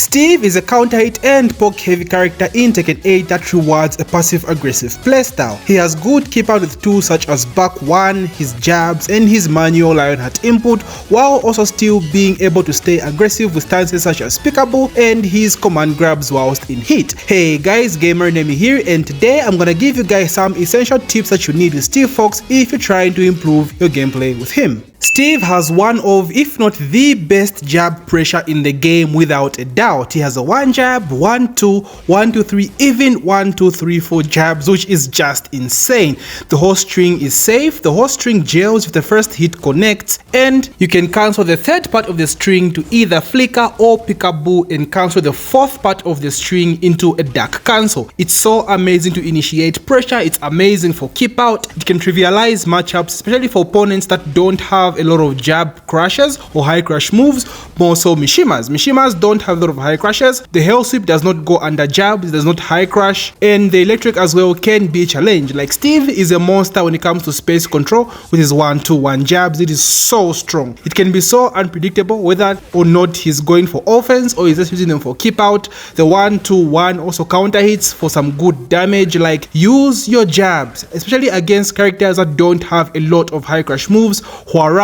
Steve is a counter-hit and poke-heavy character in Tekken 8 that rewards a passive-aggressive playstyle. He has good keep-out with tools such as BackOne, his jabs, and his manual Lionheart input, while also still being able to stay aggressive with stances such as pickable and his command grabs whilst in hit. Hey guys, GamerNemy here, and today I'm gonna give you guys some essential tips that you need with Steve Fox if you're trying to improve your gameplay with him. Steve has one of, if not the best jab pressure in the game without a doubt. He has a 1 jab, 1, 2, 1, 2, 3, even 1, 2, 3, 4 jabs, which is just insane. The whole string is safe, the whole string gels if the first hit connects, and you can cancel the third part of the string to either flicker or pickaboo and cancel the fourth part of the string into a duck cancel. It's so amazing to initiate pressure, it's amazing for keep out, it can trivialize matchups, especially for opponents that don't have a lot of jab crashes or high crash moves, more so Mishimas. Mishimas don't have a lot of high crashes, the hell sweep does not go under jabs, it does not high crash, and the electric as well can be a challenge. Like Steve is a monster when it comes to space control with his 1, 2, 1 jabs. It is so strong. It can be so unpredictable whether or not he's going for offense or he's just using them for keep out. The 1, 2, 1 also counter hits for some good damage. Like, use your jabs, especially against characters that don't have a lot of high crash moves. Huarang,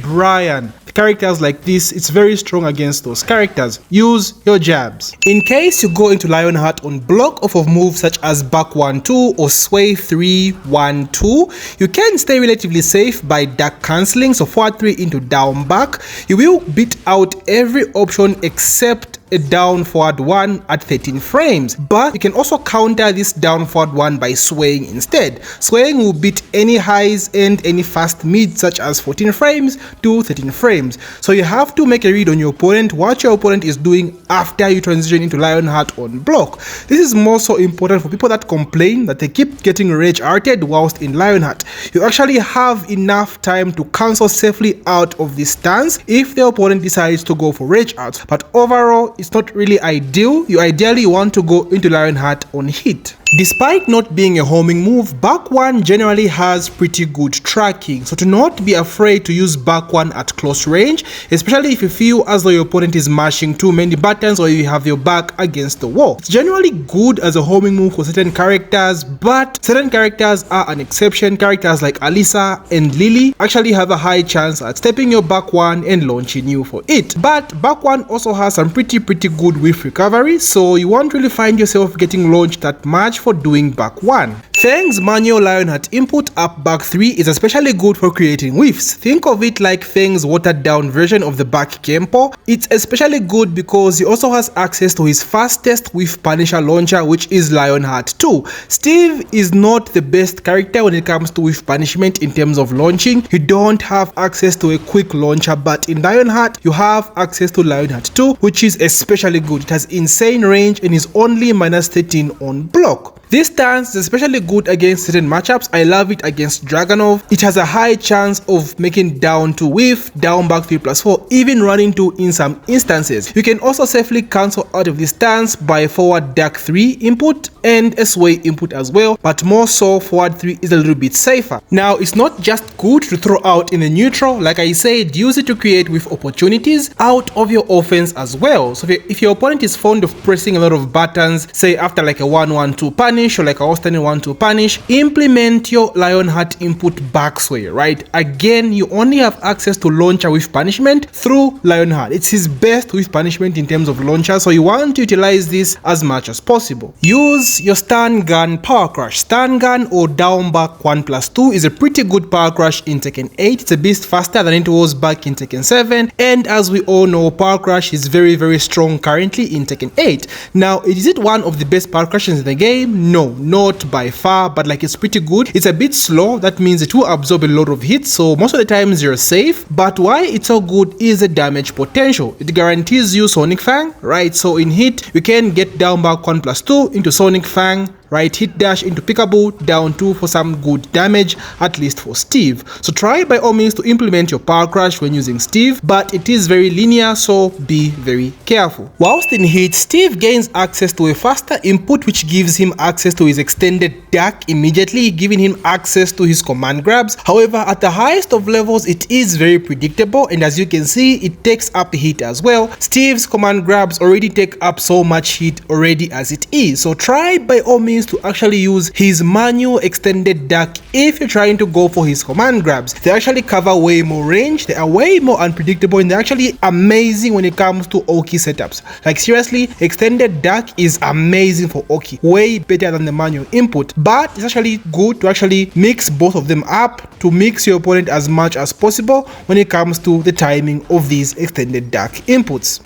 Brian, characters like this, it's very strong against those characters. Use your jabs. In case you go into Lionheart on block off of moves such as back 1, 2 or sway 3, 1, 2, you can stay relatively safe by duck cancelling, so forward 3 into down back. You will beat out every option except a down forward 1 at 13 frames, but you can also counter this down forward 1 by swaying instead. Swaying will beat any highs and any fast mids such as 14 frames to 13 frames. So you have to make a read on your opponent, what your opponent is doing after you transition into Lionheart on block. This is more so important for people that complain that they keep getting rage arted whilst in Lionheart. You actually have enough time to cancel safely out of this stance if the opponent decides to go for rage outs, but overall it's not really ideal. You ideally want to go into Lionheart on hit. Despite not being a homing move, BackOne generally has pretty good tracking, so do not be afraid to use BackOne at close range, especially if you feel as though your opponent is mashing too many buttons or you have your back against the wall. It's generally good as a homing move for certain characters, but certain characters are an exception. Characters like Alisa and Lily actually have a high chance at stepping your BackOne and launching you for it. But BackOne also has some pretty good whiff recovery, so you won't really find yourself getting launched that much for doing BackOne. Feng's manual Lionheart input up BackThree is especially good for creating whiffs. Think of it like Feng's watered down version of the back Kempo. It's especially good because he also has access to his fastest whiff punisher launcher, which is Lionheart 2. Steve is not the best character when it comes to whiff punishment in terms of launching. You don't have access to a quick launcher, but in Lionheart you have access to Lionheart 2, which is especially good. It has insane range and is only -13 on block. This stance is especially good against certain matchups. I love it against Dragonov. It has a high chance of making down 2 whiff, down back 3+4, even running 2 in some instances. You can also safely cancel out of this stance by forward duck 3 input and a sway input as well, but more so forward 3 is a little bit safer. Now, it's not just good to throw out in the neutral. Like I said, use it to create whiff opportunities out of your offense as well. So if your opponent is fond of pressing a lot of buttons, say after like a 1-1-2 punish or like a outstanding 1-2 punish, implement your Lionheart input backsway, right? Again, you only have access to launcher with punishment through Lionheart. It's his best with punishment in terms of launcher, so you want to utilize this as much as possible. Use your stun gun power crush. Stun gun or down back 1+2 is a pretty good power crush in Tekken 8. It's a beast faster than it was back in Tekken 7, and as we all know, power crush is very strong currently in Tekken 8. Now, is it one of the best power crushes in the game? No, not by far, but like it's pretty good. It's a bit slow, that means it will absorb a lot of hits, so most of the times you're safe. But why it's so good is the damage potential. It guarantees you Sonic Fang, right? So in hit, you can get down back 1+2 into Sonic Fang, right? Hit dash into peekaboo, down 2 for some good damage, at least for Steve. So try by all means to implement your power crush when using Steve, but it is very linear, so be very careful. Whilst in hit, Steve gains access to a faster input which gives him access to his extended duck immediately, giving him access to his command grabs. However, at the highest of levels it is very predictable, and as you can see it takes up hit as well. Steve's command grabs already take up so much hit already as it is, so try by all means to actually use his manual extended duck if you're trying to go for his command grabs. They actually cover way more range, they are way more unpredictable, and they're actually amazing when it comes to Oki setups. Like seriously, extended duck is amazing for Oki, way better than the manual input, but it's actually good to actually mix both of them up to mix your opponent as much as possible when it comes to the timing of these extended duck inputs.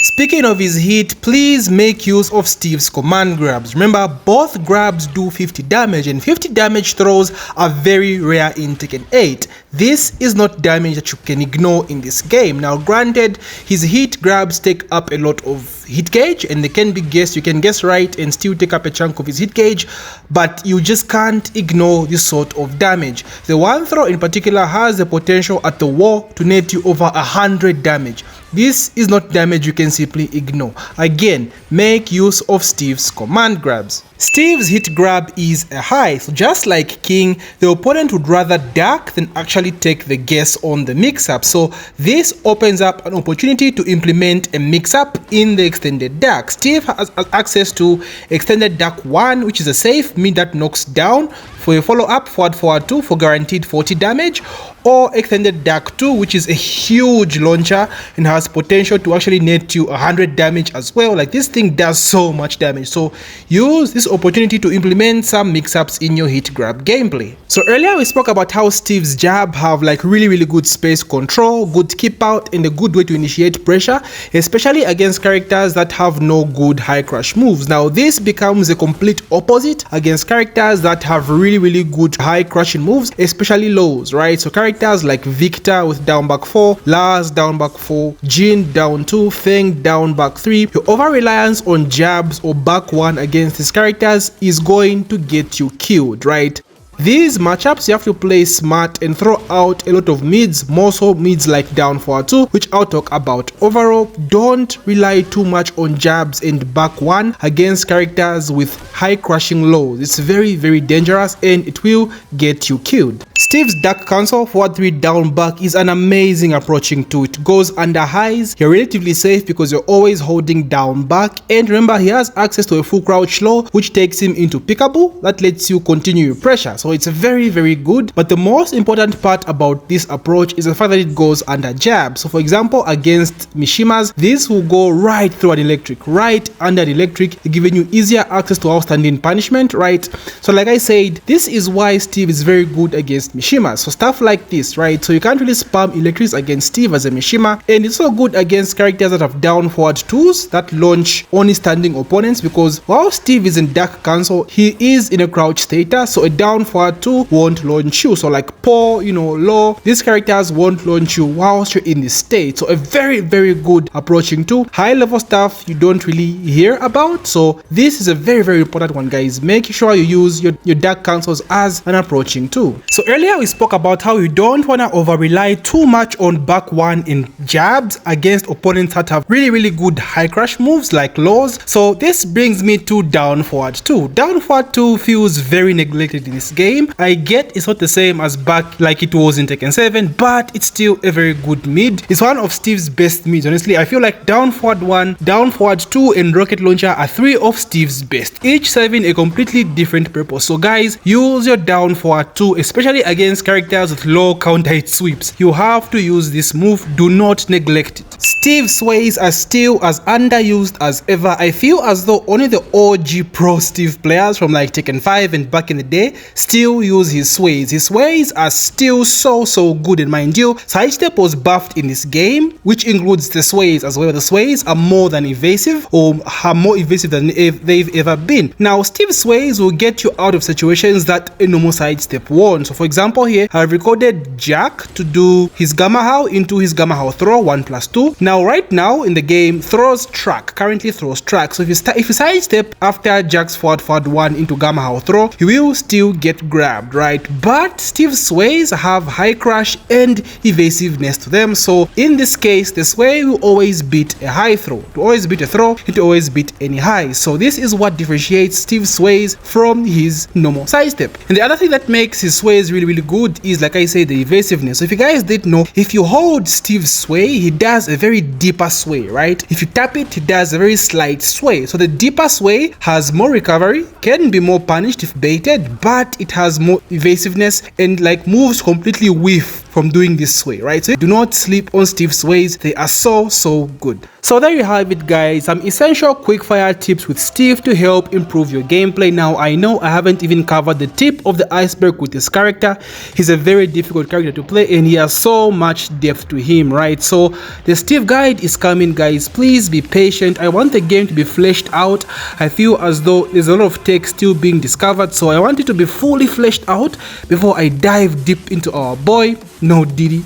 Speaking of his hit, please make use of Steve's command grabs. Remember, both grabs do 50 damage, and 50 damage throws are very rare in Tekken 8. This is not damage that you can ignore in this game. Now granted, his hit grabs take up a lot of hit gauge and they can be guessed, you can guess right and still take up a chunk of his hit gauge, but you just can't ignore this sort of damage. The one throw in particular has the potential at the wall to net you over 100 damage. This is not damage you can simply ignore. Again, make use of Steve's command grabs. Steve's hit grab is a high, so just like King, the opponent would rather duck than actually take the guess on the mix-up. So this opens up an opportunity to implement a mix-up in the extended duck. Steve has access to extended duck 1, which is a safe mid that knocks down for a follow-up forward 2 for guaranteed 40 damage, or extended duck 2, which is a huge launcher and has potential to actually net you 100 damage as well. Like this thing does so much damage, so use this opportunity to implement some mix-ups in your hit grab gameplay. So earlier we spoke about how Steve's jab have like really good space control, good keep out, and a good way to initiate pressure, especially against characters that have no good high crush moves. Now this becomes a complete opposite against characters that have really good high crushing moves, especially lows, right? So characters like Victor with down back 4, Lars down back 4, Jin down 2, Feng down back 3. Your over reliance on jabs or back 1 against these characters is going to get you killed, right? These matchups you have to play smart and throw out a lot of mids, more so mids like down forward 2, which I'll talk about. Overall, don't rely too much on jabs and back 1 against characters with high crushing lows. It's very dangerous and it will get you killed. Steve's duck cancel forward 3 down back is an amazing approaching to it. Goes under highs, you're relatively safe because you're always holding down back, and remember he has access to a full crouch low which takes him into peekaboo that lets you continue your pressure. So it's very good, but the most important part about this approach is the fact that it goes under jab. So for example, against Mishimas, this will go right through an electric, right under the electric, giving you easier access to outstanding punishment, right? So like I said, this is why Steve is very good against Mishimas. So stuff like this, right? So you can't really spam electrics against Steve as a Mishima, and it's so good against characters that have down forward 2s that launch only standing opponents, because while Steve is in duck cancel, he is in a crouch status, so a down forward 2 won't launch you. So like poor, low, these characters won't launch you whilst you're in this state. So a very good approaching to high level stuff you don't really hear about. So this is a very important one, guys. Make sure you use your duck cancels as an approaching tool. So earlier we spoke about how you don't want to over rely too much on back 1 in jabs against opponents that have really good high crush moves like lows. So this brings me to down forward 2. Down forward 2 feels very neglected in this game. I get it's not the same as back like it was in Tekken 7, but it's still a very good mid. It's one of Steve's best mids. Honestly, I feel like down forward 1, down forward 2 and rocket launcher are 3 of Steve's best, each serving a completely different purpose. So guys, use your down forward 2, especially against characters with low counter hit sweeps. You have to use this move, do not neglect it. Steve's sways are still as underused as ever. I feel as though only the OG pro Steve players from like Tekken 5 and back in the day still use his sways. His sways are still so good, and mind you, sidestep was buffed in this game, which includes the sways as well. The sways are more than evasive, or are more evasive than they've ever been. Now Steve's sways will get you out of situations that a normal sidestep won't. So for example here, I've recorded Jack to do his Gamma How into his Gamma How throw 1+2, do. Now right now in the game, throws track, currently throws track. So if you sidestep after Jack's forward 1 into Gamma How throw, you will still get grabbed, right? But Steve's sways have high crash and evasiveness to them. So in this case, the sway will always beat a high throw. To always beat a throw, it will always beat any high. So this is what differentiates Steve's sways from his normal sidestep. And the other thing that makes his sways really good is, like I said, the evasiveness. So if you guys didn't know, if you hold Steve's sway, he does a very deeper sway, right? If you tap it, he does a very slight sway. So the deeper sway has more recovery, can be more punished if baited, but it has more evasiveness and like moves completely whiff from doing this sway, right? So do not sleep on Steve's sways. They are so good. So there you have it, guys, some essential quickfire tips with Steve to help improve your gameplay. Now I know I haven't even covered the tip of the iceberg with this character. He's a very difficult character to play and he has so much depth to him, right? So the Steve guide is coming, guys. Please be patient. I want the game to be fleshed out. I feel as though there's a lot of tech still being discovered, so I want it to be fully fleshed out before I dive deep into our boy. No, Diddy.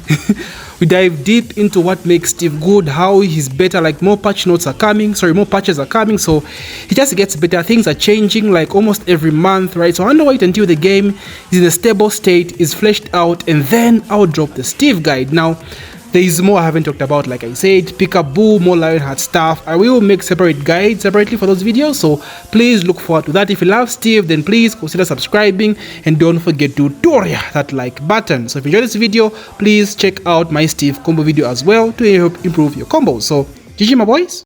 We dive deep into what makes Steve good, how he's better, like more patches are coming, so he just gets better. Things are changing like almost every month, right? So I want to wait until the game is in a stable state, is fleshed out, and then I'll drop the Steve guide. Now there is more I haven't talked about, like I said, Peekaboo, more Lionheart stuff. I will make separate guides separately for those videos, so please look forward to that. If you love Steve, then please consider subscribing and don't forget to that like button. So if you enjoyed this video, please check out my Steve combo video as well to help improve your combos. So GG my boys.